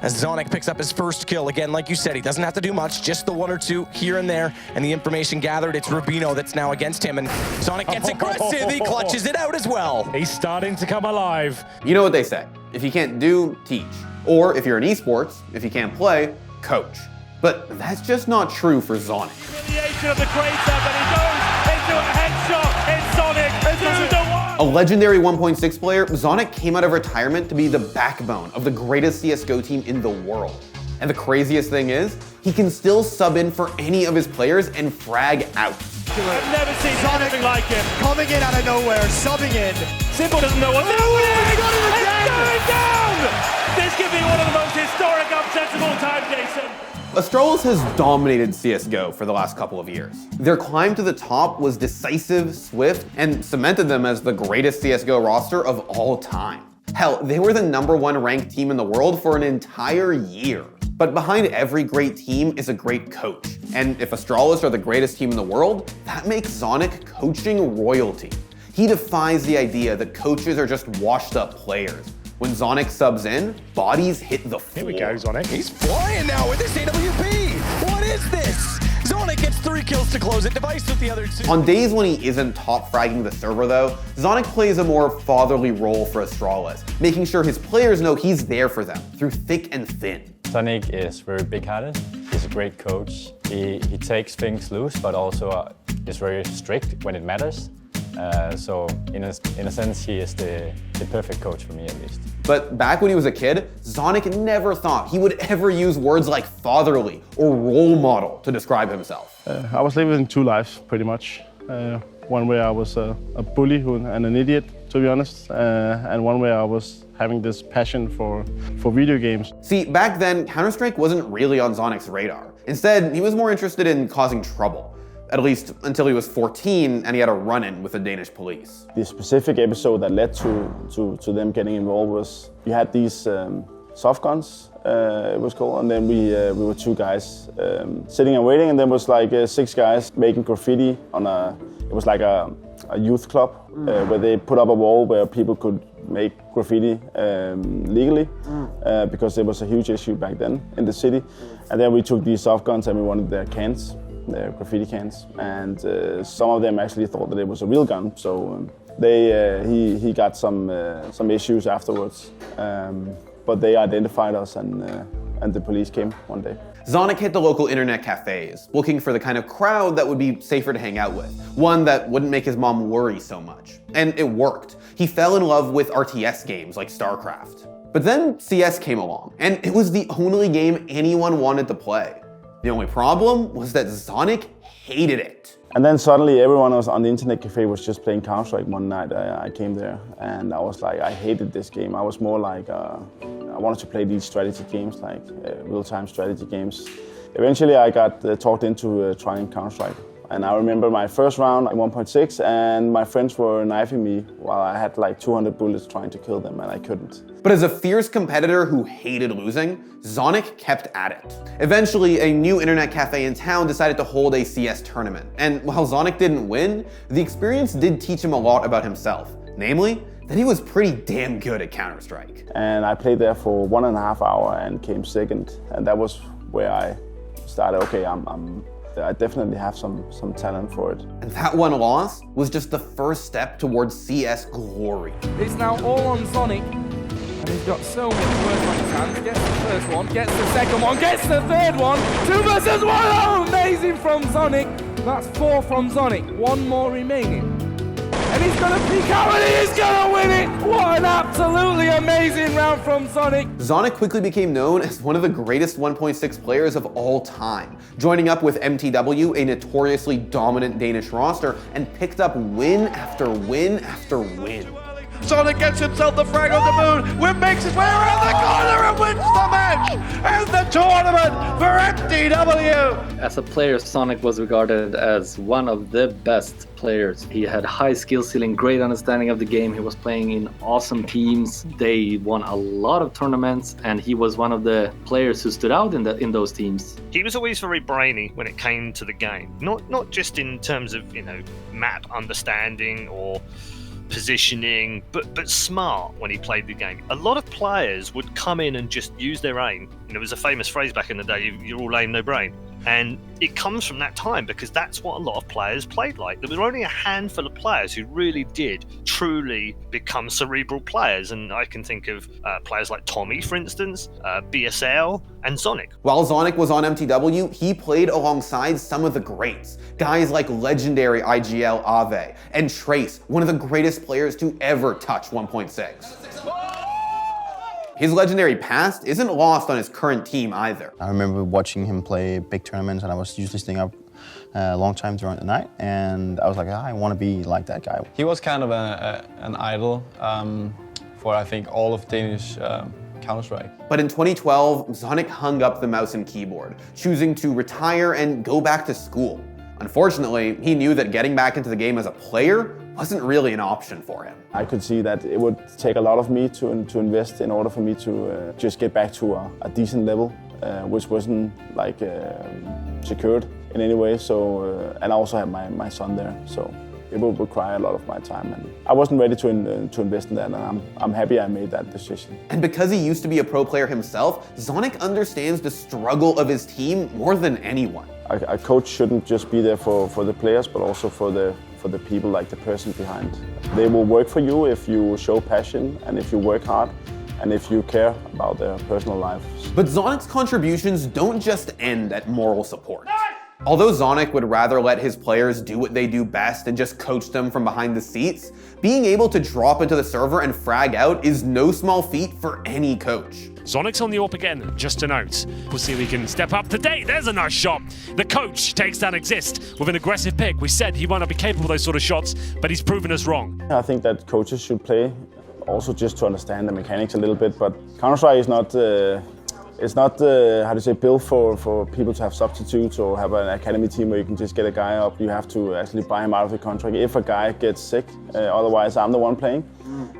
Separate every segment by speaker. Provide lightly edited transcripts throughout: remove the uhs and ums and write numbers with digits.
Speaker 1: as Zonic picks up his first kill. Again, like you said, he doesn't have to do much, just the 1 or 2 here and there, and the information gathered, it's Rubino that's now against him, and Zonic gets aggressive, he clutches it out as well.
Speaker 2: He's starting to come alive.
Speaker 3: You know what they say, if you can't do, teach. Or if you're in esports, if you can't play, coach. But that's just not true for Zonic.
Speaker 4: Humiliation of the crater, but he goes into a headshot. It's Zonic.
Speaker 3: A legendary 1.6 player, Zonic came out of retirement to be the backbone of the greatest CSGO team in the world. And the craziest thing is, he can still sub in for any of his players and frag out.
Speaker 4: I've never seen anything like him.
Speaker 5: Coming in out of nowhere, subbing in.
Speaker 4: Simple doesn't know what's happening. It's going down! This could be one of the most historic upsets of all time, Jason.
Speaker 3: Astralis has dominated CSGO for the last couple of years. Their climb to the top was decisive, swift, and cemented them as the greatest CSGO roster of all time. Hell, they were the #1 ranked team in the world for an entire year. But behind every great team is a great coach. And if Astralis are the greatest team in the world, that makes Zonic coaching royalty. He defies the idea that coaches are just washed up players. When Zonic subs in, bodies hit the floor.
Speaker 2: Here we go, Zonic.
Speaker 1: He's flying now with this AWP. What is this? Zonic gets 3 kills to close it, Device with the other 2.
Speaker 3: On days when he isn't top fragging the server though, Zonic plays a more fatherly role for Astralis, making sure his players know he's there for them through thick and thin.
Speaker 6: Zonic is very big-hearted. He's a great coach. He takes things loose, but also is very strict when it matters. So in a sense, he is the perfect coach for me, at least.
Speaker 3: But back when he was a kid, Zonic never thought he would ever use words like fatherly or role model to describe himself.
Speaker 7: I was living 2 lives, pretty much. One where I was a bully and an idiot, to be honest, and one where I was having this passion for video games.
Speaker 3: See, back then, Counter-Strike wasn't really on Zonic's radar. Instead, he was more interested in causing trouble. At least until he was 14 and he had a run-in with the Danish police.
Speaker 7: The specific episode that led to them getting involved was, you had these soft guns, it was called, and then we were 2 guys sitting and waiting, and there was like 6 guys making graffiti on it was like a youth club where they put up a wall where people could make graffiti legally because there was a huge issue back then in the city. And then we took these soft guns and we wanted their cans. Their graffiti cans, and some of them actually thought that it was a real gun. So he got some issues afterwards, but they identified us, and the police came one day.
Speaker 3: Zonic hit the local internet cafes, looking for the kind of crowd that would be safer to hang out with, one that wouldn't make his mom worry so much. And it worked. He fell in love with RTS games like StarCraft. But then CS came along, and it was the only game anyone wanted to play. The only problem was that Zonic hated it.
Speaker 7: And then suddenly everyone was on the internet cafe was just playing Counter-Strike one night. I came there and I was like, I hated this game. I was more like, I wanted to play these strategy games, like real-time strategy games. Eventually I got talked into trying Counter-Strike. And I remember my first round at 1.6 and my friends were knifing me while I had like 200 bullets trying to kill them and I couldn't.
Speaker 3: But as a fierce competitor who hated losing, Zonic kept at it. Eventually, a new internet cafe in town decided to hold a CS tournament. And while Zonic didn't win, the experience did teach him a lot about himself. Namely, that he was pretty damn good at Counter-Strike.
Speaker 7: And I played there for 1.5 hours and came second. And that was where I started, okay, I definitely have some talent for it.
Speaker 3: And that one loss was just the first step towards CS glory.
Speaker 8: It's now all on Zonic, and he's got so much work on his hands. Gets the first one, gets the second one, gets the third one. 2 versus 1, oh, amazing from Zonic. That's 4 from Zonic, 1 more remaining. And he's gonna peek out and he is gonna win it! What an absolutely amazing round from Zonic!
Speaker 3: Zonic quickly became known as one of the greatest 1.6 players of all time, joining up with MTW, a notoriously dominant Danish roster, and picked up win after win after win.
Speaker 4: Zonic gets himself the frag on the moon, Win makes his way around the corner and wins the match and the tournament for MTW!
Speaker 9: As a player, Zonic was regarded as one of the best players. He had high skill ceiling, great understanding of the game. He was playing in awesome teams. They won a lot of tournaments, and he was one of the players who stood out in those teams.
Speaker 10: He was always very brainy when it came to the game, not just in terms of map understanding or positioning, but smart when he played the game. A lot of players would come in and just use their aim. You know, there was a famous phrase back in the day, you're all aim, no brain. And it comes from that time because that's what a lot of players played like. There were only a handful of players who really did truly become cerebral players. And I can think of players like Tommy, for instance, BSL, and Zonic.
Speaker 3: While Zonic was on MTW, he played alongside some of the greats. Guys like legendary IGL Ave and Trace, one of the greatest players to ever touch 1.6. His legendary past isn't lost on his current team either.
Speaker 11: I remember watching him play big tournaments, and I was usually staying up a long time during the night, and I was like, I want to be like that guy.
Speaker 12: He was kind of an idol for, I think, all of Danish Counter-Strike.
Speaker 3: But in 2012, Zonic hung up the mouse and keyboard, choosing to retire and go back to school. Unfortunately, he knew that getting back into the game as a player wasn't really an option for him.
Speaker 7: I could see that it would take a lot of me to invest in order for me to just get back to a decent level, which wasn't like secured in any way. So, and I also had my son there, so it would require a lot of my time, and I wasn't ready to invest in that, and I'm happy I made that decision.
Speaker 3: And because he used to be a pro player himself, Zonic understands the struggle of his team more than anyone.
Speaker 7: A coach shouldn't just be there for the players, but also for the people, like the person behind. They will work for you if you show passion and if you work hard and if you care about their personal lives.
Speaker 3: But Zonic's contributions don't just end at moral support. Although Zonic would rather let his players do what they do best and just coach them from behind the seats, being able to drop into the server and frag out is no small feat for any coach.
Speaker 2: Zonic's on the AWP again, just a note. We'll see if he can step up today. There's a nice shot. The coach takes down Exist with an aggressive pick. We said he might not be capable of those sort of shots, but he's proven us wrong.
Speaker 7: I think that coaches should play also just to understand the mechanics a little bit, but Counter-Strike is not it's not, how to say, built for people to have substitutes or have an academy team where you can just get a guy up. You have to actually buy him out of the contract if a guy gets sick. Otherwise, I'm the one playing.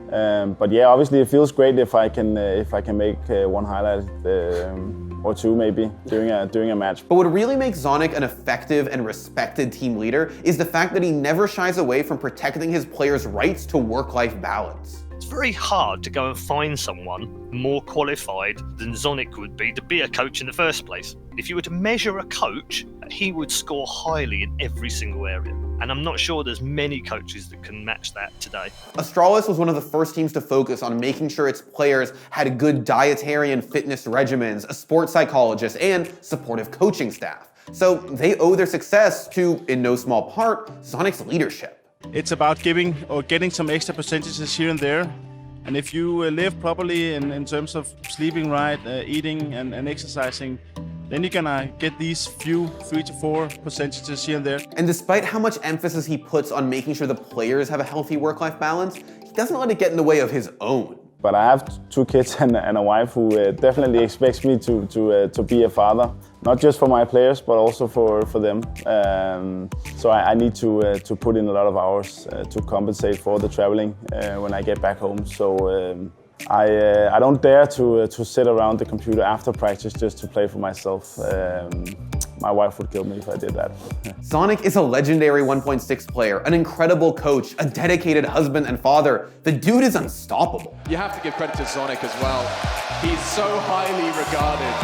Speaker 7: But yeah, obviously, it feels great if I can make one highlight or two maybe during a match.
Speaker 3: But what really makes Zonic an effective and respected team leader is the fact that he never shies away from protecting his players' rights to work-life balance.
Speaker 10: It's very hard to go and find someone more qualified than Zonic would be to be a coach in the first place. If you were to measure a coach, he would score highly in every single area. And I'm not sure there's many coaches that can match that today.
Speaker 3: Astralis was one of the first teams to focus on making sure its players had good dietary and fitness regimens, a sports psychologist, and supportive coaching staff. So they owe their success to, in no small part, Zonic's leadership.
Speaker 13: It's about giving or getting some extra percentages here and there. And if you live properly in terms of sleeping right, eating and exercising, then you're gonna get these few 3 to 4% here and there.
Speaker 3: And despite how much emphasis he puts on making sure the players have a healthy work-life balance, he doesn't let it get in the way of his own.
Speaker 7: But I have 2 kids and a wife who definitely expects me to be a father, not just for my players, but also for them. So I need to put in a lot of hours to compensate for the traveling when I get back home. So I don't dare to sit around the computer after practice just to play for myself. My wife would kill me if I did that.
Speaker 3: Zonic is a legendary 1.6 player, an incredible coach, a dedicated husband and father. The dude is unstoppable.
Speaker 14: You have to give credit to Zonic as well. He's so highly regarded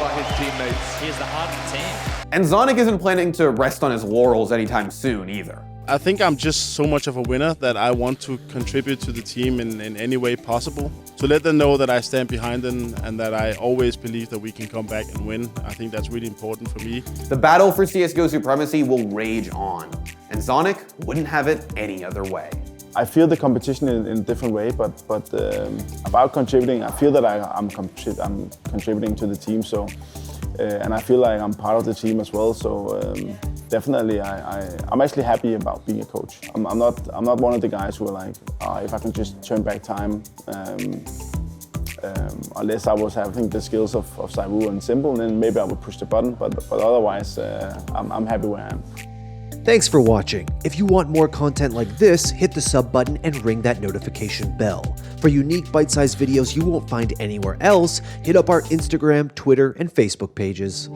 Speaker 14: by his teammates.
Speaker 15: He is the heart of the team.
Speaker 3: And Zonic isn't planning to rest on his laurels anytime soon either.
Speaker 13: I think I'm just so much of a winner that I want to contribute to the team in any way possible. To let them know that I stand behind them and that I always believe that we can come back and win. I think that's really important for me.
Speaker 3: The battle for CSGO supremacy will rage on, and Zonic wouldn't have it any other way.
Speaker 7: I feel the competition in a different way, but about contributing, I feel that I'm contributing to the team. So, and I feel like I'm part of the team as well. So definitely, I'm actually happy about being a coach. I'm not one of the guys who are like, if I can just turn back time, unless I was having the skills of Saiwu and Simple, then maybe I would push the button. But otherwise, I'm happy where I am.
Speaker 16: Thanks for watching. If you want more content like this, hit the sub button and ring that notification bell. For unique bite-sized videos you won't find anywhere else, hit up our Instagram, Twitter, and Facebook pages.